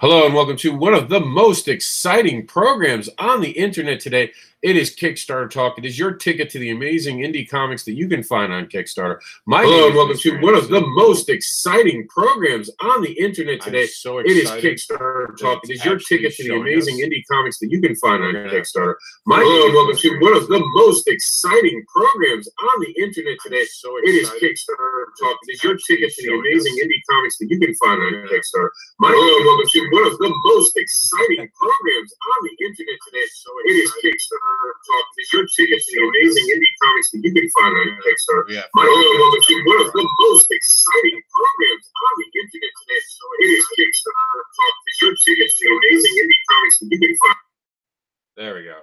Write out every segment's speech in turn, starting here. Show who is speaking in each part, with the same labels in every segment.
Speaker 1: Hello and welcome to one of the most exciting programs on the internet today. It is Kickstarter Talk. It is your ticket to the amazing indie comics that you can find on Kickstarter. Hello and welcome to one of the most exciting programs on the internet today. It is Kickstarter Talk. It is your ticket to the amazing indie comics that you can find on Kickstarter. Hello and welcome to one of the most exciting programs on the internet today. It is Kickstarter Talk. It is your ticket to the amazing indie comics that you can find on Kickstarter. Hello and welcome to one of the most exciting programs on the internet today. It is Kickstarter Talk. It is your ticket to the amazing indie comics that you can find on Kickstarter. Hello and welcome to one of the most exciting programs on the internet today. It is Kickstarter Talk. It is your ticket to the amazing indie comics that you can find. There we go.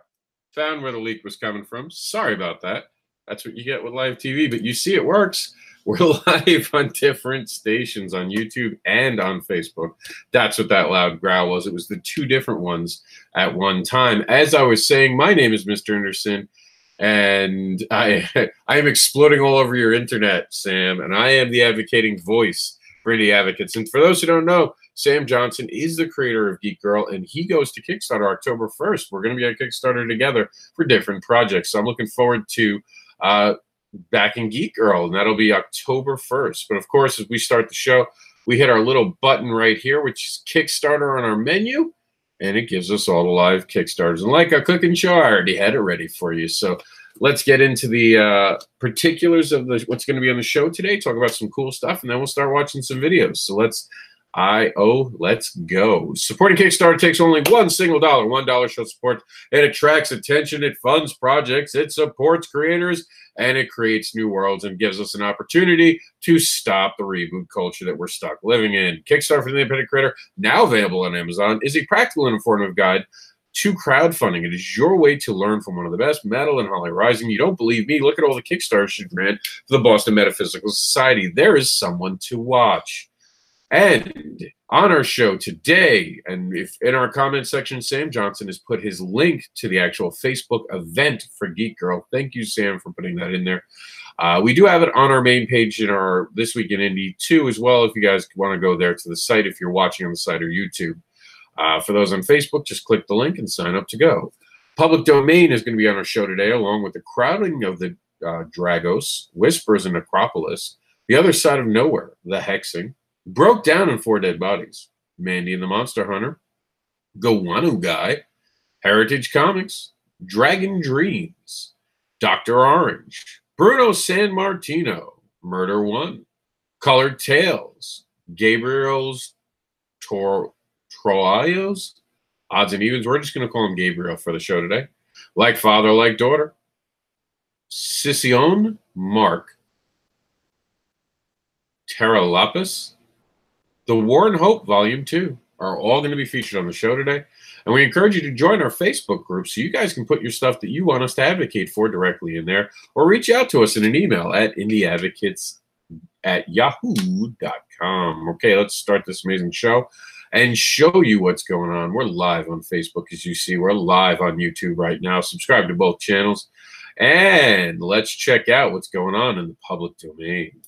Speaker 1: Found where the leak was coming from. Sorry about that. That's what you get with live TV, but you see it works. We're live on different stations on YouTube and on Facebook. That's what that loud growl was. It was the two different ones at one time. As I was saying, my name is Mr. Anderson, and I am exploding all over your internet, Sam, and I am the advocating voice for indie advocates. And for those who don't know, Sam Johnson is the creator of Geek Girl, and he goes to Kickstarter October 1st. We're going to be at Kickstarter together for different projects. So I'm looking forward to backing Geek Girl, and that'll be October 1st. But of course, as we start the show, we hit our little button right here, which is Kickstarter on our menu, and it gives us all the live Kickstarters. And like a cooking show, I already had it ready for you. So let's get into the particulars of what's going to be on the show today, talk about some cool stuff, and then we'll start watching some videos. So let's go. Supporting Kickstarter takes only one single dollar. $1 shows support. It attracts attention. It funds projects. It supports creators. And it creates new worlds and gives us an opportunity to stop the reboot culture that we're stuck living in. Kickstarter for the Independent Creator, now available on Amazon, is a practical and informative guide to crowdfunding. It is your way to learn from one of the best, Metal and Holly Rising. You don't believe me? Look at all the Kickstarters you've ran for the Boston Metaphysical Society. There is someone to watch. And on our show today, and if in our comment section, Sam Johnson has put his link to the actual Facebook event for Geek Girl. Thank you, Sam, for putting that in there. We do have it on our main page in our This Week in Indie too, as well, if you guys want to go there to the site, if you're watching on the site or YouTube. For those on Facebook, just click the link and sign up to go. Public Domain is going to be on our show today, along with the crowding of the Dragos, Whispers in Necropolis, The Other Side of Nowhere, The Hexing, Broke Down in 4 Dead Bodies, Mandy and the Monster Hunter, Gowanu Guy, Heritage Comics, Dragon Dreams, Dr. Orange, Bruno San Martino, Murder One, Colored Tales, Gabriel's Troyos, Odds and Evens. We're just going to call him Gabriel for the show today. Like Father, Like Daughter, Sission, Mark, Terra Lapis, The War and Hope, Volume 2, are all going to be featured on the show today. And we encourage you to join our Facebook group so you guys can put your stuff that you want us to advocate for directly in there, or reach out to us in an email at indieadvocates@yahoo.com. Okay, let's start this amazing show and show you what's going on. We're live on Facebook, as you see. We're live on YouTube right now. Subscribe to both channels. And let's check out what's going on in the public domain.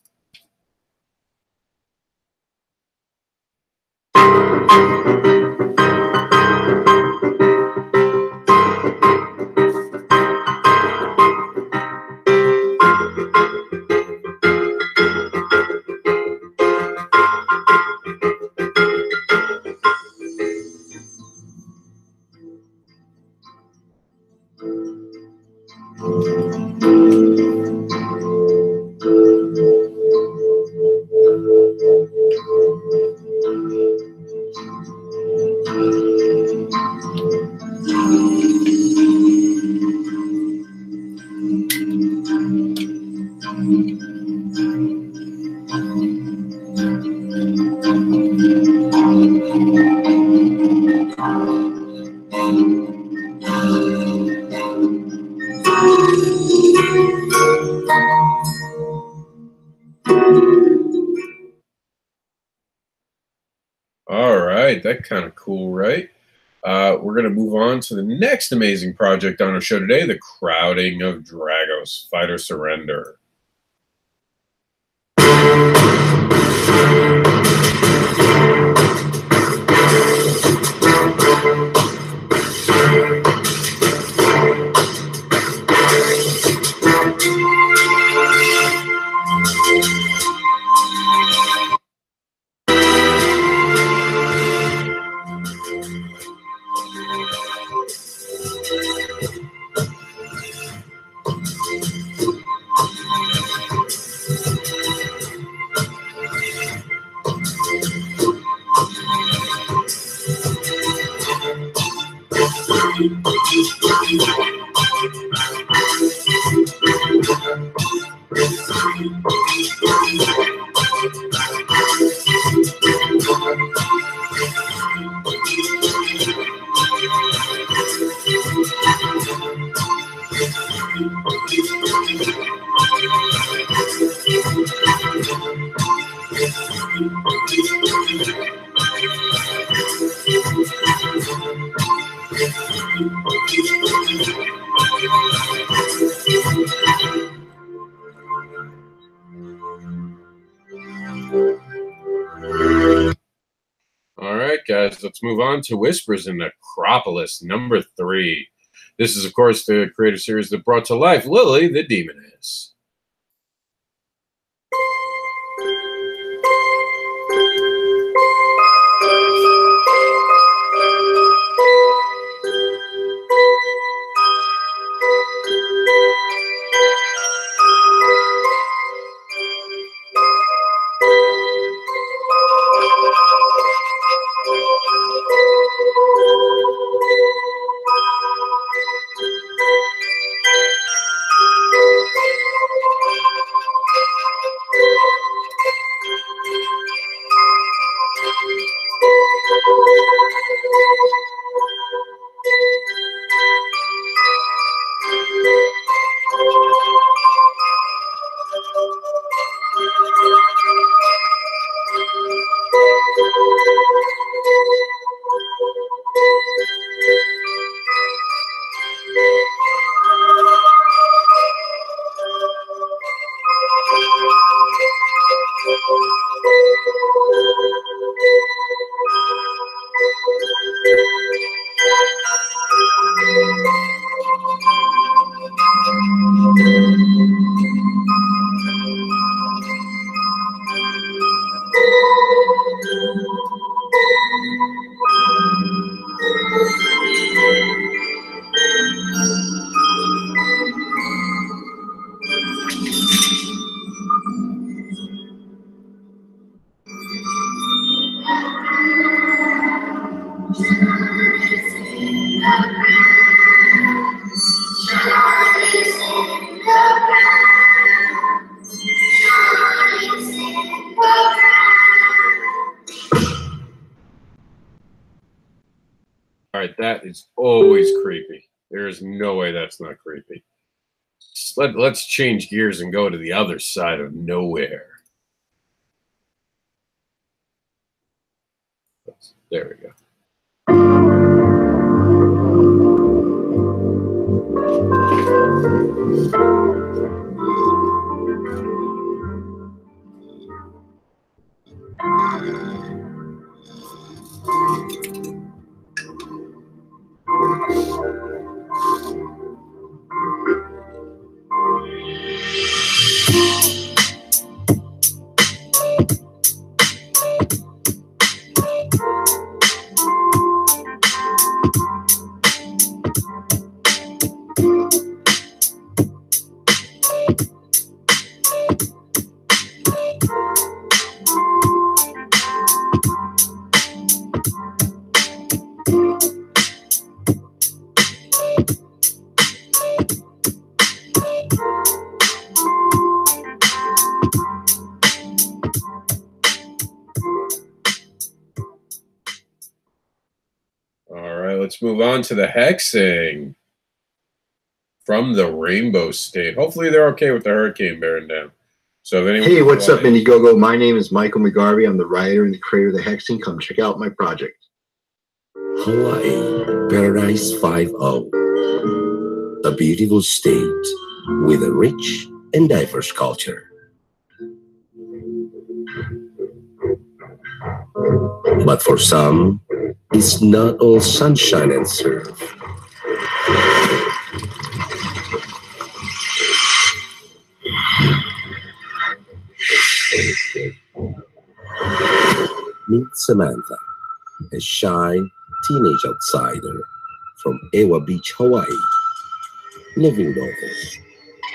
Speaker 1: That kind of cool, right? We're going to move on to the next amazing project on our show today, The Crowding of Dragos, Fight or Surrender. All right, guys, let's move on to Whispers in Necropolis, number 3. This is, of course, the creative series that brought to life Lily the Demoness. All right, that is always creepy. There is no way that's not creepy. Let's change gears and go to the other side of nowhere. There we go. Let's move on to the hexing from the Rainbow State. Hopefully they're okay with the hurricane bearing down. So if anyone
Speaker 2: hey, what's up, Indiegogo? My name is Michael McGarvey. I'm the writer and the creator of the hexing. Come check out my project.
Speaker 3: Hawaii, Paradise 5-0. A beautiful state with a rich and diverse culture. But for some, it's not all sunshine and surf. Meet Samantha, a shy teenage outsider from Ewa Beach, Hawaii. Living novels,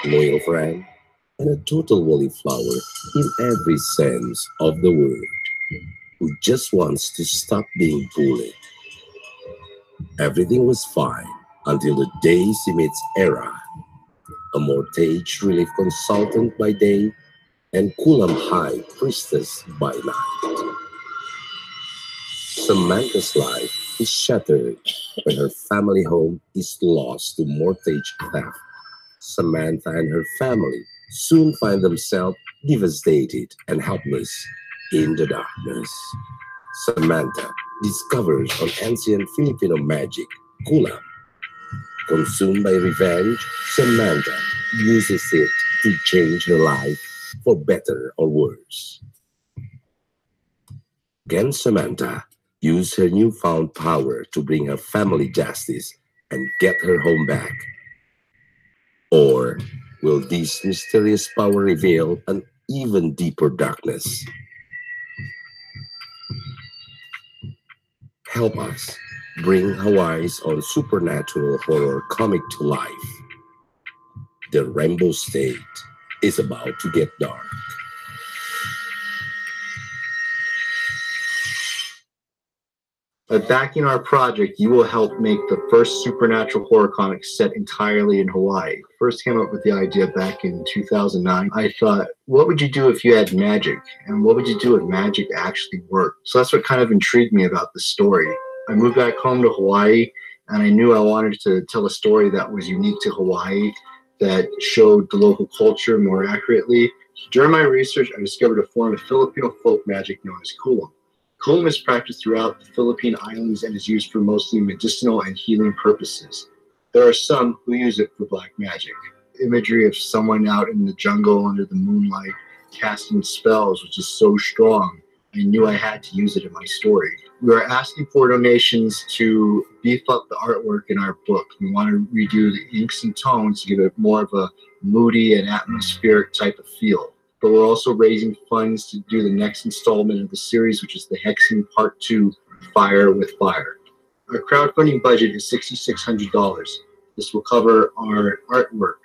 Speaker 3: loyal friend, and a total wallflower in every sense of the word, who just wants to stop being bullied. Everything was fine until the day she meets Era, a mortgage relief consultant by day and Kulam High priestess by night. Samantha's life is shattered when her family home is lost to mortgage theft. Samantha and her family soon find themselves devastated and helpless in the darkness. Samantha discovers an ancient Filipino magic, kulam. Consumed by revenge, Samantha uses it to change her life for better or worse. Can Samantha use her newfound power to bring her family justice and get her home back? Or will this mysterious power reveal an even deeper darkness? Help us bring Hawaii's own supernatural horror comic to life. The Rainbow State is about to get dark.
Speaker 2: By backing our project, you will help make the first supernatural horror comic set entirely in Hawaii. First came up with the idea back in 2009. I thought, what would you do if you had magic? And what would you do if magic actually worked? So that's what kind of intrigued me about the story. I moved back home to Hawaii, and I knew I wanted to tell a story that was unique to Hawaii, that showed the local culture more accurately. During my research, I discovered a form of Filipino folk magic known as kulam. Kulam is practiced throughout the Philippine Islands and is used for mostly medicinal and healing purposes. There are some who use it for black magic. Imagery of someone out in the jungle under the moonlight casting spells was just so strong, I knew I had to use it in my story. We are asking for donations to beef up the artwork in our book. We want to redo the inks and tones to give it more of a moody and atmospheric type of feel. But we're also raising funds to do the next installment of the series, which is the Hexing Part 2, Fire with Fire. Our crowdfunding budget is $6,600. This will cover our artwork,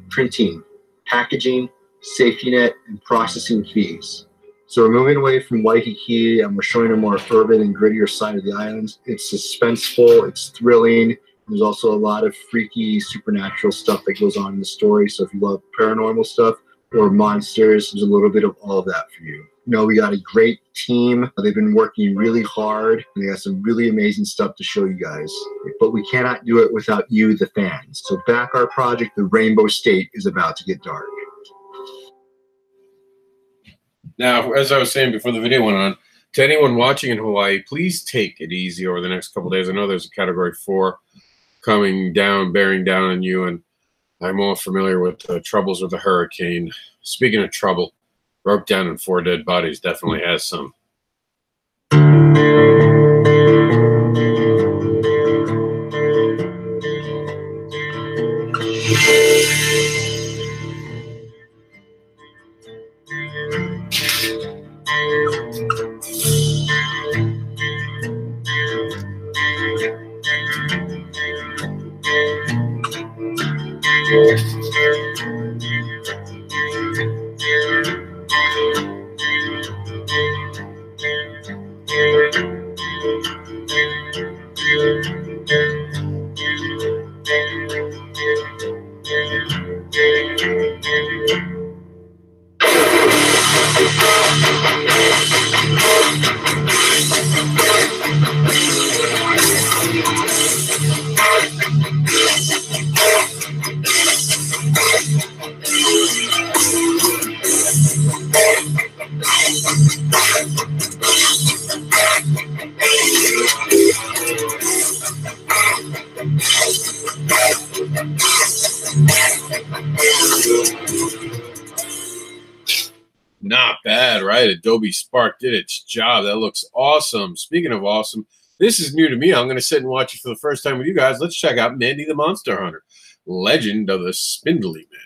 Speaker 2: printing, packaging, safety net, and processing fees. So we're moving away from Waikiki and we're showing a more urban and grittier side of the islands. It's suspenseful, it's thrilling. There's also a lot of freaky supernatural stuff that goes on in the story. So if you love paranormal stuff or monsters, there's a little bit of all of that for you. You know, we got a great team. They've been working really hard. And they got some really amazing stuff to show you guys. But we cannot do it without you, the fans. So back our project, The Rainbow State is about to get dark.
Speaker 1: Now, as I was saying before the video went on, to anyone watching in Hawaii, please take it easy over the next couple of days. I know there's a Category 4 coming down, bearing down on you, and I'm all familiar with the troubles with the hurricane. Speaking of trouble, broke down and 4 dead bodies definitely has some. Not bad, right? Adobe Spark did its job. That looks awesome. Speaking of awesome, this is new to me. I'm going to sit and watch it for the first time with you guys. Let's check out Mandy the Monster Hunter, Legend of the Spindly Man.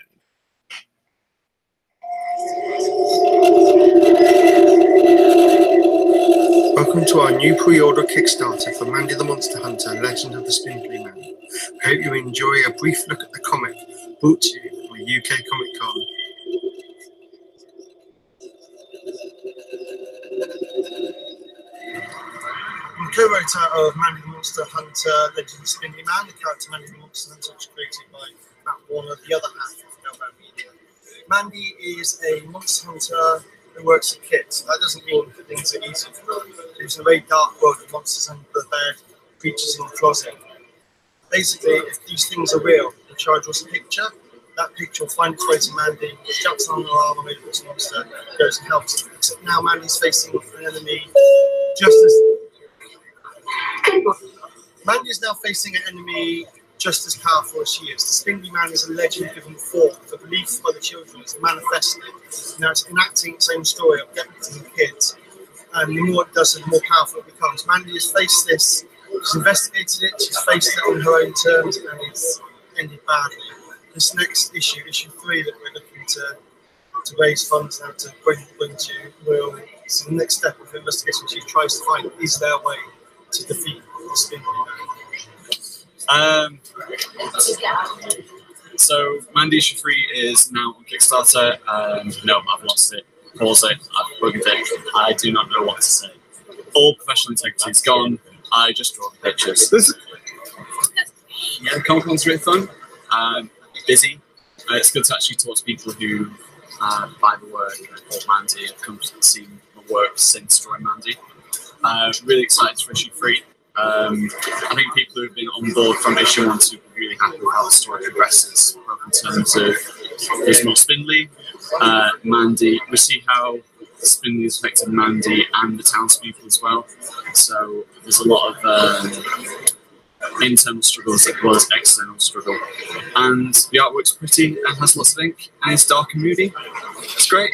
Speaker 4: Welcome to our new pre-order Kickstarter for Mandy the Monster Hunter, Legend of the Spindly Man. I hope you enjoy a brief look at the comic brought to you from the UK Comic Con. co-writer of Mandy the Monster Hunter, Legend of the Spindly Man. The character Mandy the Monster Hunter was created by Matt Warner, the other half of Melbourne Media. Mandy is a monster hunter who works at KICKS. That doesn't mean that things are easy for her. It's a very dark world of monsters under the bed, creatures in the closet. Basically, if these things are real, the charge was a picture. That picture will find its way to Mandy, jumps on an alarm and maybe it's a monster, goes and helps him. Except now Mandy's facing an enemy just as... Mandy is now facing an enemy just as powerful as she is. The Spindly Man is a legend given form. The belief by the children is manifested. Now it's enacting its own story of getting the kids. And the more it does, the more powerful it becomes. Mandy has faced this. She's investigated it. She's faced it on her own terms, and it's ended badly. This next issue, issue 3, that we're looking to raise funds now to bring to will. It's the next step of the investigation. She tries to find, is there a way to defeat the Spindly Man?
Speaker 5: So Mandy issue 3 is now on Kickstarter. No, I've lost it. Pause it. I've bugged it. I do not know what to say. All professional integrity is gone. I just draw the pictures. Yeah, Comic Con's really fun. Busy. It's good to actually talk to people who buy the work and bought Mandy and come to see the work since drawing Mandy. Really excited for issue 3. I think people who have been on board from issue 1 to be really happy with how the story progresses, both in terms of there's more Spindly, Mandy. We see how Spindly has affected Mandy and the townspeople as well. So there's a lot of internal struggles as well as external struggle. And the artwork's pretty and has lots of ink, and it's dark and moody. It's great.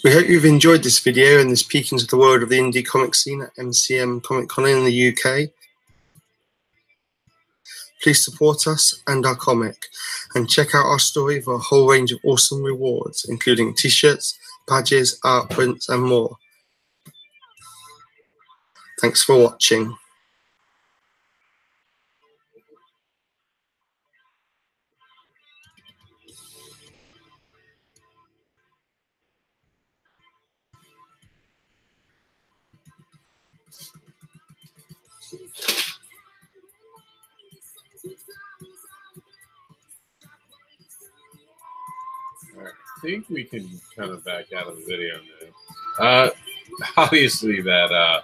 Speaker 4: We hope you've enjoyed this video and this peek into the world of the indie comic scene at MCM Comic Con in the UK. Please support us and our comic, and check out our story for a whole range of awesome rewards, including t-shirts, badges, art prints, and more. Thanks for watching.
Speaker 1: I think we can kind of back out of the video now. Obviously, that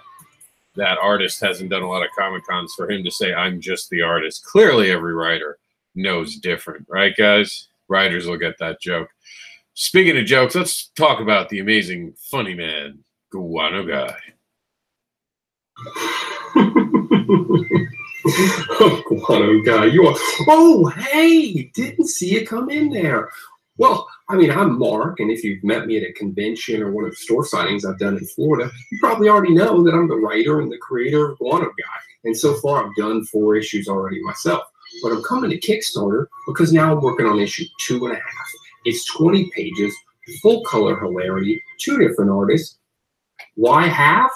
Speaker 1: artist hasn't done a lot of Comic-Cons for him to say, I'm just the artist. Clearly, every writer knows different, right, guys? Writers will get that joke. Speaking of jokes, let's talk about the amazing funny man, Guano Guy.
Speaker 6: Oh, Guano Guy, you are. Oh, hey, didn't see you come in there. Well, I mean, I'm Mark, and if you've met me at a convention or one of the store signings I've done in Florida, you probably already know that I'm the writer and the creator of Guano Guy. And so far, I've done 4 issues already myself. But I'm coming to Kickstarter because now I'm working on issue 2.5. It's 20 pages, full color hilarity, 2 different artists. Why half?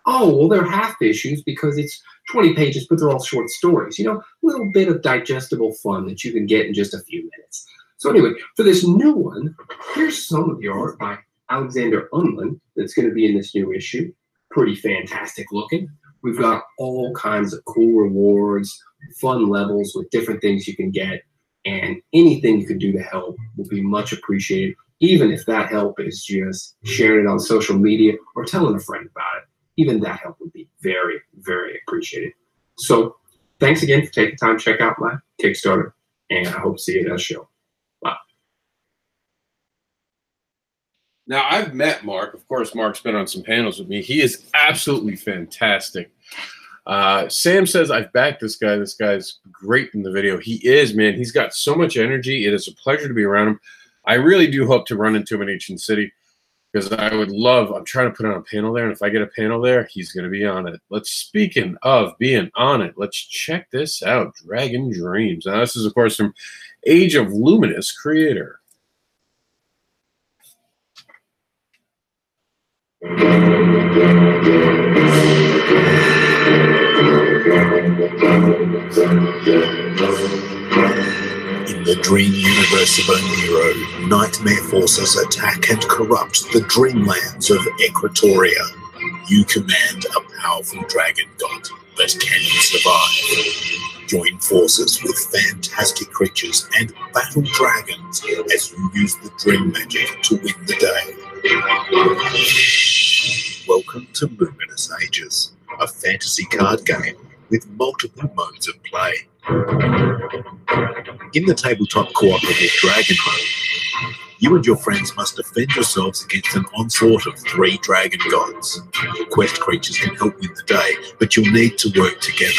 Speaker 6: Oh, well, they're half issues because it's 20 pages, but they're all short stories. You know, a little bit of digestible fun that you can get in just a few minutes. So anyway, for this new one, here's some of the art by Alexander Unlin that's going to be in this new issue. Pretty fantastic looking. We've got all kinds of cool rewards, fun levels with different things you can get, and anything you can do to help will be much appreciated, even if that help is just sharing it on social media or telling a friend about it. Even that help would be very, very appreciated. So thanks again for taking time to check out my Kickstarter, and I hope to see you at that show. Bye.
Speaker 1: Now, I've met Mark. Of course, Mark's been on some panels with me. He is absolutely fantastic. Sam says, I've backed this guy. This guy's great in the video. He is, man. He's got so much energy. It is a pleasure to be around him. I really do hope to run into him in Ancient City because I would love, I'm trying to put on a panel there, and if I get a panel there, he's going to be on it. Speaking of being on it, let's check this out. Dragon Dreams. Now, this is, of course, from Age of Luminous creator.
Speaker 7: In the dream universe of Oniro, nightmare forces attack and corrupt the dreamlands of Equatoria. You command a powerful dragon god, but can you survive? Join forces with fantastic creatures and battle dragons as you use the dream magic to win the day. Welcome to Luminous Ages, a fantasy card game with multiple modes of play. In the tabletop cooperative dragon mode, you and your friends must defend yourselves against an onslaught of 3 dragon gods. Quest creatures can help win the day, but you'll need to work together.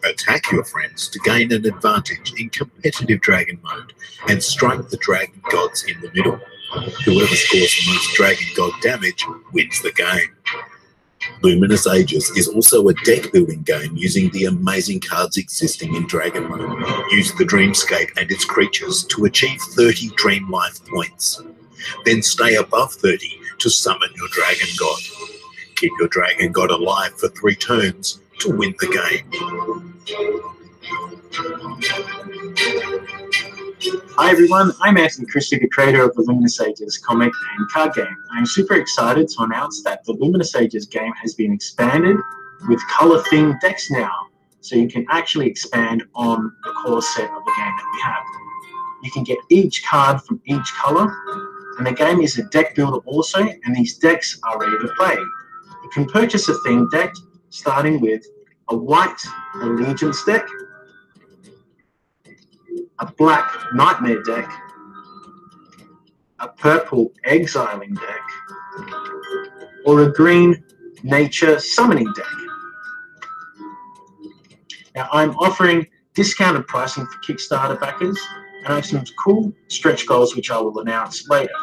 Speaker 7: Attack your friends to gain an advantage in competitive dragon mode and strike the dragon gods in the middle. Whoever scores the most dragon god damage wins the game. Luminous Ages is also a deck building game using the amazing cards existing in Dragon Mode. Use the Dreamscape and its creatures to achieve 30 Dream Life points. Then stay above 30 to summon your Dragon God. Keep your Dragon God alive for 3 turns to win the game.
Speaker 8: Hi everyone, I'm Anthony Christie, the creator of the Luminous Ages comic and card game. I'm super excited to announce that the Luminous Ages game has been expanded with color-themed decks now, so you can actually expand on the core set of the game that we have. You can get each card from each color, and the game is a deck builder also, and these decks are ready to play. You can purchase a themed deck starting with a white Allegiance deck, a black Nightmare deck, a purple Exiling deck, or a green Nature Summoning deck. Now I'm offering discounted pricing for Kickstarter backers, and I have some cool stretch goals which I will announce later.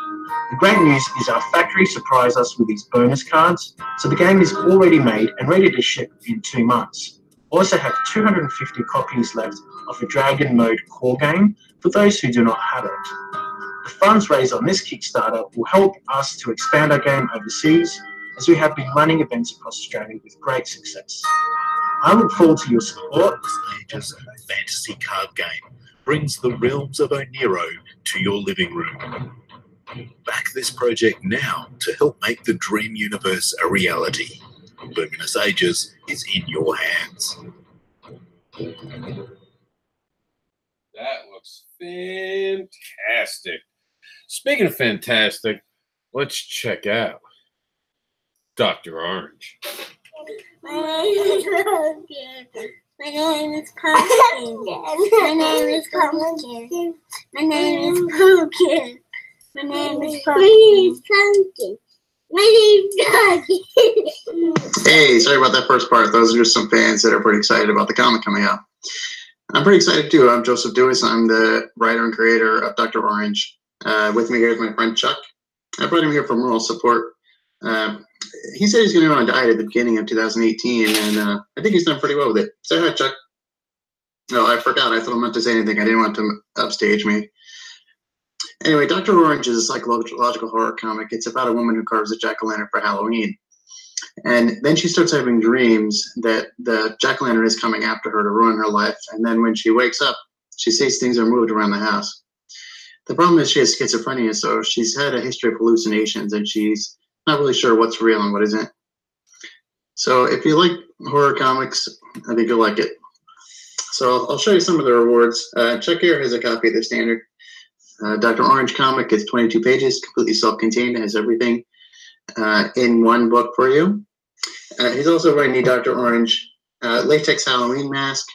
Speaker 8: The great news is our factory surprised us with these bonus cards, so the game is already made and ready to ship in 2 months. I also have 250 copies left of a Dragon Mode core game for those who do not have it. The funds raised on this Kickstarter will help us to expand our game overseas, as we have been running events across Australia with great success. I look forward to your support.
Speaker 7: Ages fantasy card game brings the realms of Oniro to your living room. Back this project now to help make the dream universe a reality. Luminous Ages is in your hands.
Speaker 1: That looks fantastic. Speaking of fantastic, let's check out Dr. Orange.
Speaker 9: My name is Pumpkin. My name is Pumpkin. My name is Pumpkin. My name is Pumpkin. My name is Pumpkin. My name's Pumpkin.
Speaker 10: Hey, sorry about that first part. Those are just some fans that are pretty excited about the comic coming out. I'm pretty excited too. I'm Joseph Dewis. I'm the writer and creator of Dr. Orange. With me here is my friend Chuck. I brought him here for moral support. He said he's going to go on a diet at the beginning of 2018, and I think he's done pretty well with it. Say hi, Chuck. No, I forgot. I thought I meant to say anything. I didn't want to upstage me. Anyway, Dr. Orange is a psychological horror comic. It's about a woman who carves a jack-o'-lantern for Halloween. And then she starts having dreams that the jack-o'-lantern is coming after her to ruin her life. And then when she wakes up, she sees things are moved around the house. The problem is she has schizophrenia, so she's had a history of hallucinations, and she's not really sure what's real and what isn't. So if you like horror comics, I think you'll like it. So I'll show you some of the rewards. Chuck here has a copy of the standard. Dr. Orange comic is 22 pages, completely self-contained. It has everything in one book for you. He's also wearing the Dr. Orange latex Halloween mask.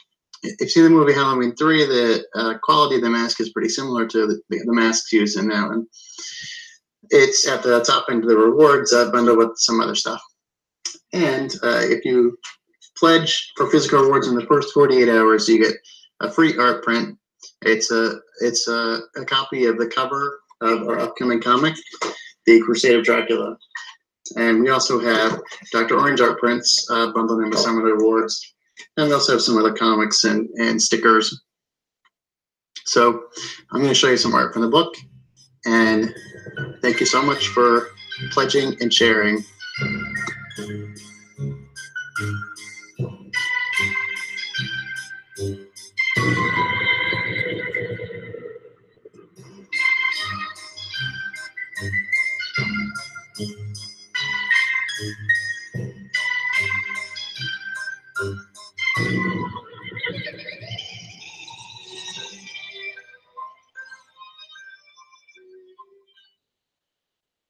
Speaker 10: If you've seen the movie Halloween 3, the quality of the mask is pretty similar to the masks used in that one. It's at the top end of the rewards bundle with some other stuff. And if you pledge for physical rewards in the first 48 hours, you get a free art print. It's a copy of the cover of our upcoming comic, The Crusade of Dracula. And we also have Dr. Orange art prints bundled in with some of the rewards. And we also have some other comics and stickers. So I'm going to show you some art from the book. And thank you so much for pledging and sharing.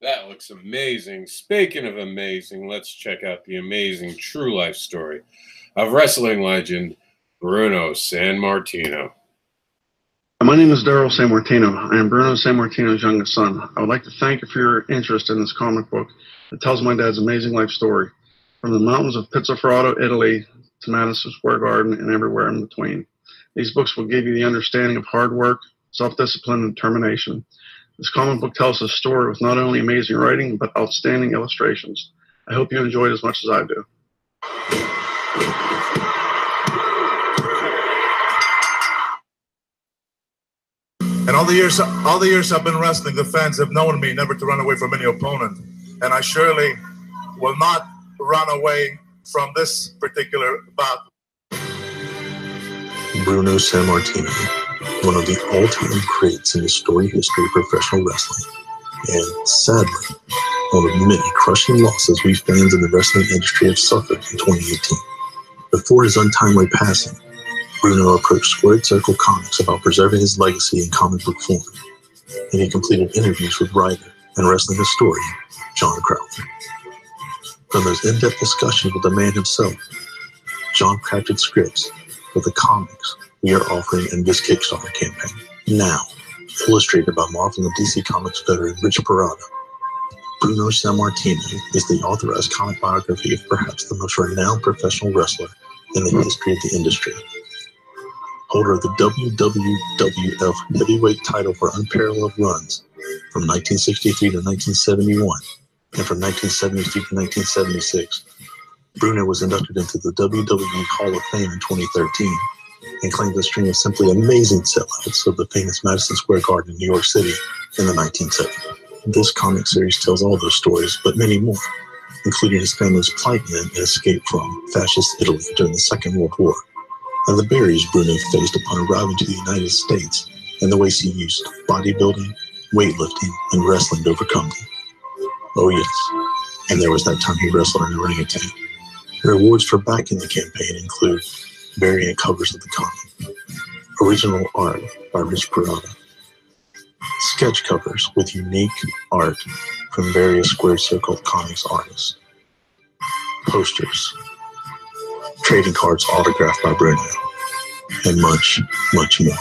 Speaker 1: That looks amazing. Speaking of amazing, let's check out the amazing true life story of wrestling legend Bruno Sammartino.
Speaker 11: My name is Daryl Sammartino. I am Bruno Sammartino's youngest son. I would like to thank you for your interest in this comic book that tells my dad's amazing life story, from the mountains of Pizzaferrato, Italy, to Madison Square Garden and everywhere in between. These books will give you the understanding of hard work, self-discipline, and determination. This comic book tells a story with not only amazing writing, but outstanding illustrations. I hope you enjoy it as much as I do.
Speaker 12: And all the years I've been wrestling, the fans have known me never to run away from any opponent. And I surely will not run away from this particular bout.
Speaker 7: Bruno Sammartino, one of the all-time greats in the storied history of professional wrestling, and sadly, one of many crushing losses we fans in the wrestling industry have suffered in 2018. Before his untimely passing, Bruno approached Squared Circle Comics about preserving his legacy in comic book form, and he completed interviews with writer and wrestling historian John Crowther. From those in-depth discussions with the man himself, John crafted scripts for the comics we are offering in this Kickstarter campaign, now illustrated by Marvel and DC Comics veteran Rich Parada. Bruno Sammartino is the authorized comic biography of perhaps the most renowned professional wrestler in the history of the industry. Holder of the WWF heavyweight title for unparalleled runs from 1963 to 1971 and from 1973 to 1976, Bruno was inducted into the WWE Hall of Fame in 2013 and claimed a string of simply amazing sellouts of the famous Madison Square Garden in New York City in the 1970s. This comic series tells all those stories, but many more, including his family's plight in and escape from fascist Italy during the Second World War, and the barriers Bruno faced upon arriving to the United States, and the ways he used bodybuilding, weightlifting, and wrestling to overcome them. Oh yes, and there was that time he wrestled in a orangutan. Rewards for backing the campaign include variant covers of the comic, original art by Rich Parada, sketch covers with unique art from various Squared Circle Comics artists, posters, trading cards autographed by Bruno, and much, much more.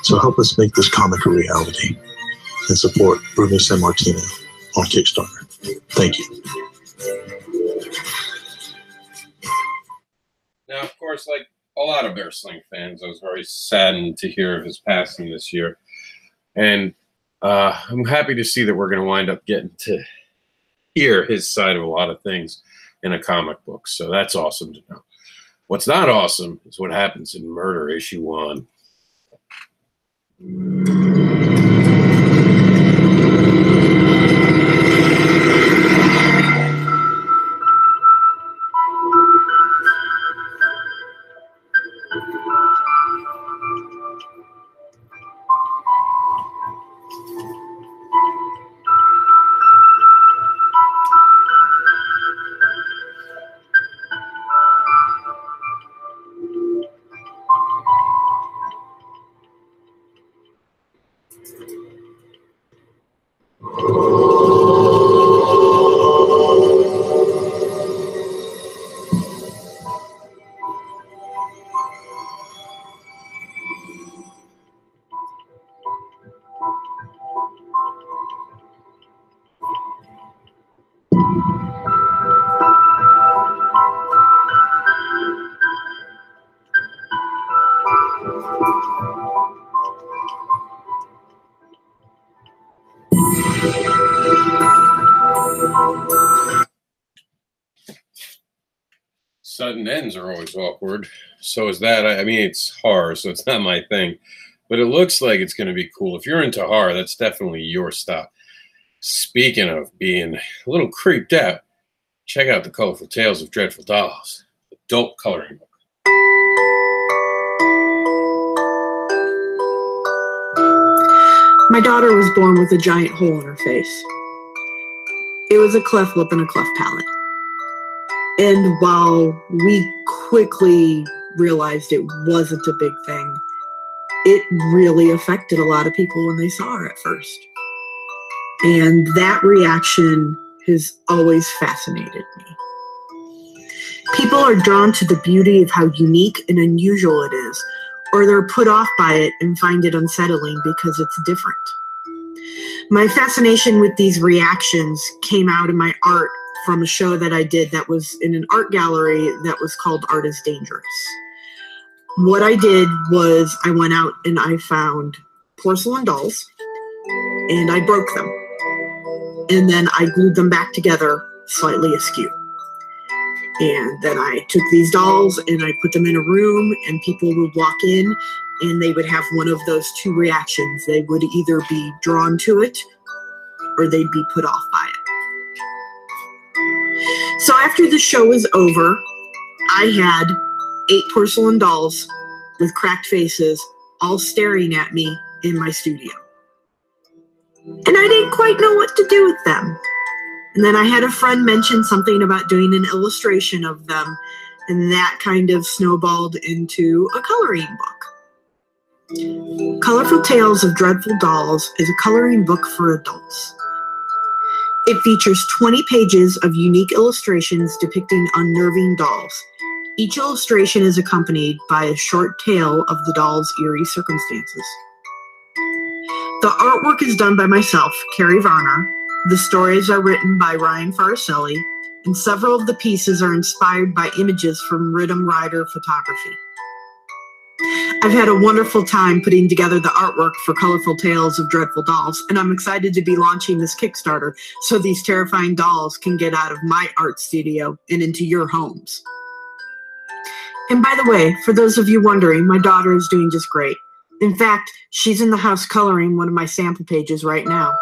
Speaker 7: So help us make this comic a reality and support Bruno Sammartino on Kickstarter. Thank you.
Speaker 1: Now, of course, like a lot of wrestling fans, I was very saddened to hear of his passing this year. And I'm happy to see that we're going to wind up getting to hear his side of a lot of things in a comic book. So that's awesome to know. What's not awesome is what happens in Murder Issue 1. Sudden ends are always awkward. So is that. I mean, it's horror, so it's not my thing. But it looks like it's going to be cool. If you're into horror, that's definitely your style. Speaking of being a little creeped out, check out The Colorful Tales of Dreadful Dolls, adult coloring book.
Speaker 13: My daughter was born with a giant hole in her face. It was a cleft lip and a cleft palate. And while we quickly realized it wasn't a big thing, it really affected a lot of people when they saw her at first. And that reaction has always fascinated me. People are drawn to the beauty of how unique and unusual it is, or they're put off by it and find it unsettling because it's different. My fascination with these reactions came out in my art from a show that I did that was in an art gallery that was called Art is Dangerous. What I did was I went out and I found porcelain dolls and I broke them. And then I glued them back together slightly askew. And then I took these dolls and I put them in a room, and people would walk in and they would have one of those two reactions. They would either be drawn to it or they'd be put off by it. So after the show was over, I had 8 porcelain dolls with cracked faces all staring at me in my studio. And I didn't quite know what to do with them. And then I had a friend mention something about doing an illustration of them, and that kind of snowballed into a coloring book. Colorful Tales of Dreadful Dolls is a coloring book for adults. It features 20 pages of unique illustrations depicting unnerving dolls. Each illustration is accompanied by a short tale of the doll's eerie circumstances. The artwork is done by myself, Carrie Varner. The stories are written by Ryan Faracelli, and several of the pieces are inspired by images from Rhythm Rider photography. I've had a wonderful time putting together the artwork for Colorful Tales of Dreadful Dolls, and I'm excited to be launching this Kickstarter so these terrifying dolls can get out of my art studio and into your homes. And by the way, for those of you wondering, my daughter is doing just great. In fact, she's in the house coloring one of my sample pages right now.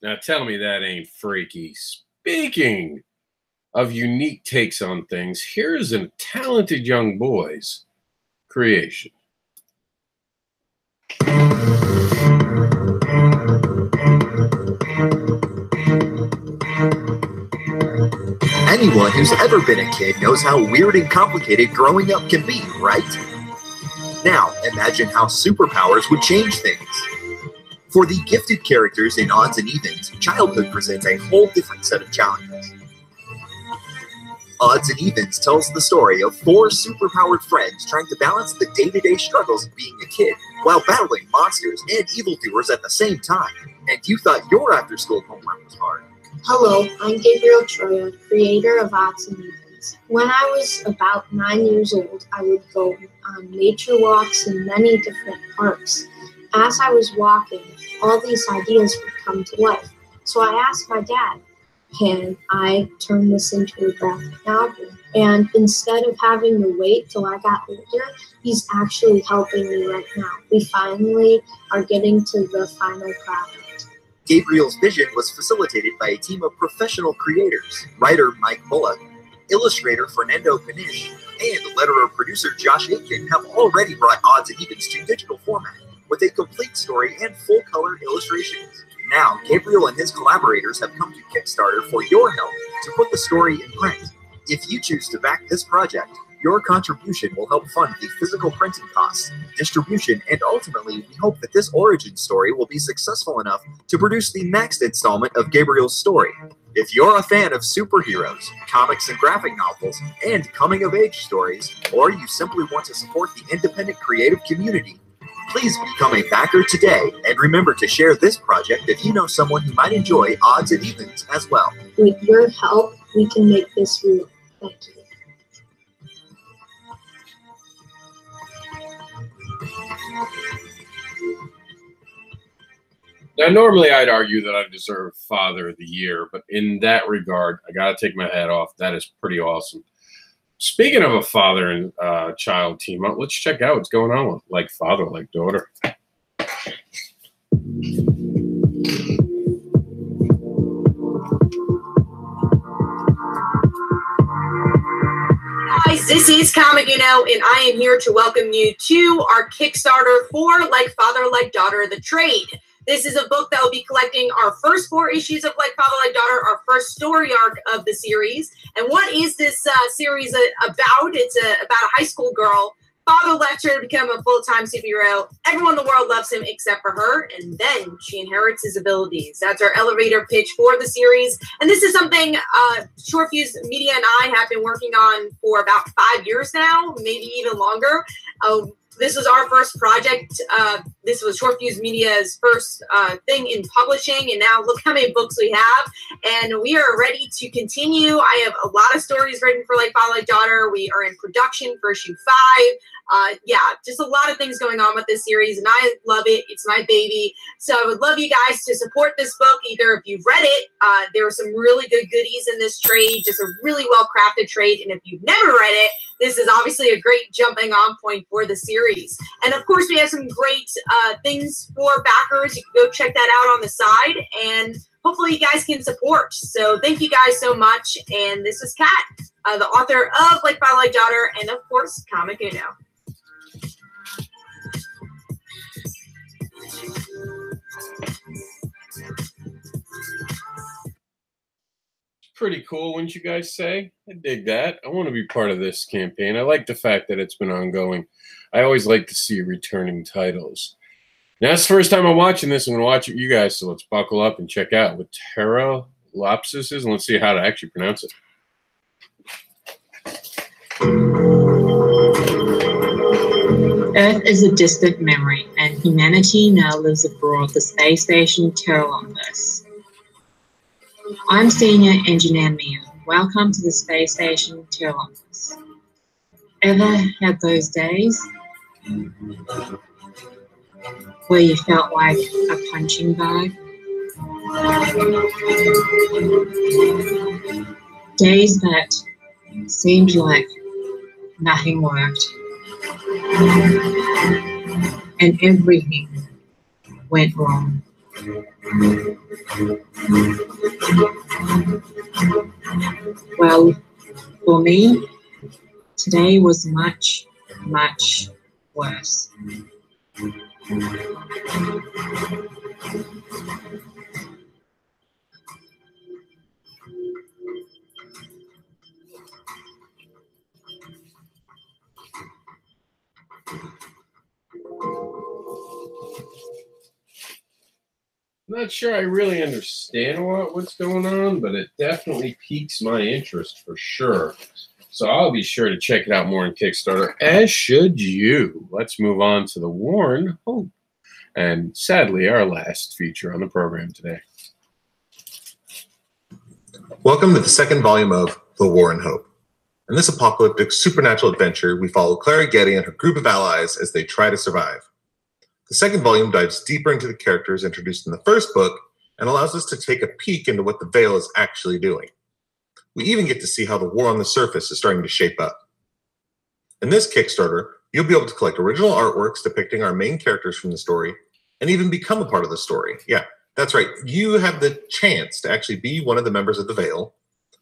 Speaker 1: Now tell me that ain't freaky. Speaking of unique takes on things, here's a talented young boy's creation.
Speaker 14: Anyone who's ever been a kid knows how weird and complicated growing up can be, right? Now, imagine how superpowers would change things. For the gifted characters in Odds and Evens, childhood presents a whole different set of challenges. Odds and Evens tells the story of 4 superpowered friends trying to balance the day-to-day struggles of being a kid while battling monsters and evildoers at the same time. And you thought your after-school homework was hard.
Speaker 15: Hello, I'm Gabriel Troya, creator of Odds and Evens. When I was about 9 years old, I would go on nature walks in many different parks. As I was walking, all these ideas would come to life. So I asked my dad, can I turn this into a graphic novel? And instead of having to wait till I got older, he's actually helping me right now. We finally are getting to the final product.
Speaker 14: Gabriel's vision was facilitated by a team of professional creators. Writer Mike Bullock, illustrator Fernando Panish, and letterer-producer Josh Aitken have already brought Odds and Evens to digital format with a complete story and full-color illustrations. Now, Gabriel and his collaborators have come to Kickstarter for your help to put the story in print. If you choose to back this project, your contribution will help fund the physical printing costs, distribution, and ultimately, we hope that this origin story will be successful enough to produce the next installment of Gabriel's story. If you're a fan of superheroes, comics and graphic novels, and coming-of-age stories, or you simply want to support the independent creative community, please become a backer today, and remember to share this project if you know someone who might enjoy Odds and Evens as well.
Speaker 15: With your help, we can make this real. Thank you.
Speaker 1: Now, normally I'd argue that I deserve Father of the Year, but in that regard, I got to take my hat off. That is pretty awesome. Speaking of a father and child team up, let's check out what's going on with Like Father, Like Daughter.
Speaker 16: Guys, this is Comic and I am here to welcome you to our Kickstarter for Like Father, Like Daughter, The Trade. This is a book that will be collecting our first 4 issues of Like Father, Like Daughter, our first story arc of the series. And what is this series about? It's about a high school girl. Father left her to become a full-time superhero. Everyone in the world loves him except for her, and then she inherits his abilities. That's our elevator pitch for the series. And this is something Short Fuse Media and I have been working on for about 5 years now, maybe even longer. This was our first project. This was Short Fuse Media's first thing in publishing, and now look how many books we have. And we are ready to continue. I have a lot of stories written for Like Father, Like Daughter. We are in production for issue 5. Yeah, just a lot of things going on with this series, and I love it. It's my baby. So I would love you guys to support this book. Either if you've read it, there are some really good goodies in this trade, just a really well-crafted trade. And if you've never read it, this is obviously a great jumping on point for the series. And of course, we have some great things for backers. You can go check that out on the side, and hopefully you guys can support. So thank you guys so much. And this is Kat, the author of Like Father, Like Daughter, and of course, Comic Uno.
Speaker 1: Pretty cool, wouldn't you guys say? I dig that. I want to be part of this campaign. I like the fact that it's been ongoing. I always like to see returning titles. Now, it's the first time I'm watching this. I'm going to watch it with you guys, so let's buckle up and check out what Terra Lopsis is, and let's see how to actually pronounce it.
Speaker 17: Earth is a distant memory, and humanity now lives aboard the space station Terralompus. I'm Senior Engineer Mia. Welcome to the space station Terralompus. Ever had those days where you felt like a punching bag? Days that seemed like nothing worked and everything went wrong. Well, for me, today was much, much worse.
Speaker 1: Not sure I really understand what's going on, but it definitely piques my interest for sure. So I'll be sure to check it out more on Kickstarter, as should you. Let's move on to the War and Hope. And sadly, our last feature on the program today.
Speaker 18: Welcome to the second volume of The War and Hope. In this apocalyptic supernatural adventure, we follow Clara Getty and her group of allies as they try to survive. The second volume dives deeper into the characters introduced in the first book and allows us to take a peek into what the Veil is actually doing. We even get to see how the war on the surface is starting to shape up. In this Kickstarter, you'll be able to collect original artworks depicting our main characters from the story and even become a part of the story. Yeah, that's right. You have the chance to actually be one of the members of the Veil,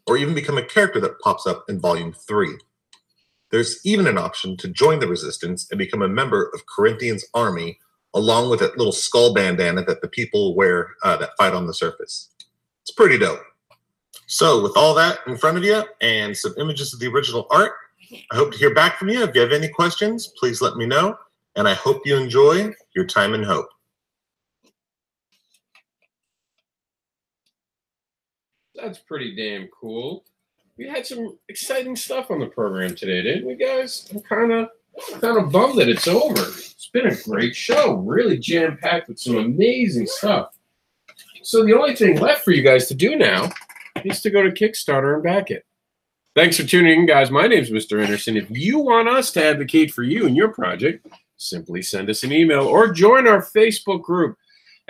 Speaker 18: or even become a character that pops up in Volume 3. There's even an option to join the Resistance and become a member of Corinthian's army, along with that little skull bandana that the people wear that fight on the surface. It's pretty dope. So with all that in front of you and some images of the original art, I hope to hear back from you. If you have any questions, please let me know. And I hope you enjoy your time in Hope.
Speaker 1: That's pretty damn cool. We had some exciting stuff on the program today, didn't we, guys? I'm kind of bummed that it's over. It's been a great show, really jam-packed with some amazing stuff. So the only thing left for you guys to do now is to go to Kickstarter and back it. Thanks for tuning in, guys. My name's Mr. Anderson. If you want us to advocate for you and your project, simply send us an email or join our Facebook group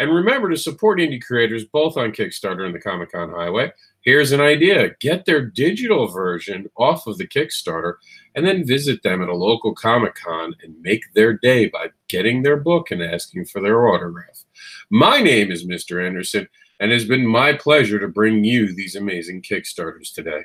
Speaker 1: And remember to support indie creators both on Kickstarter and the Comic-Con Highway. Here's an idea. Get their digital version off of the Kickstarter and then visit them at a local Comic-Con and make their day by getting their book and asking for their autograph. My name is Mr. Anderson, and it has been my pleasure to bring you these amazing Kickstarters today.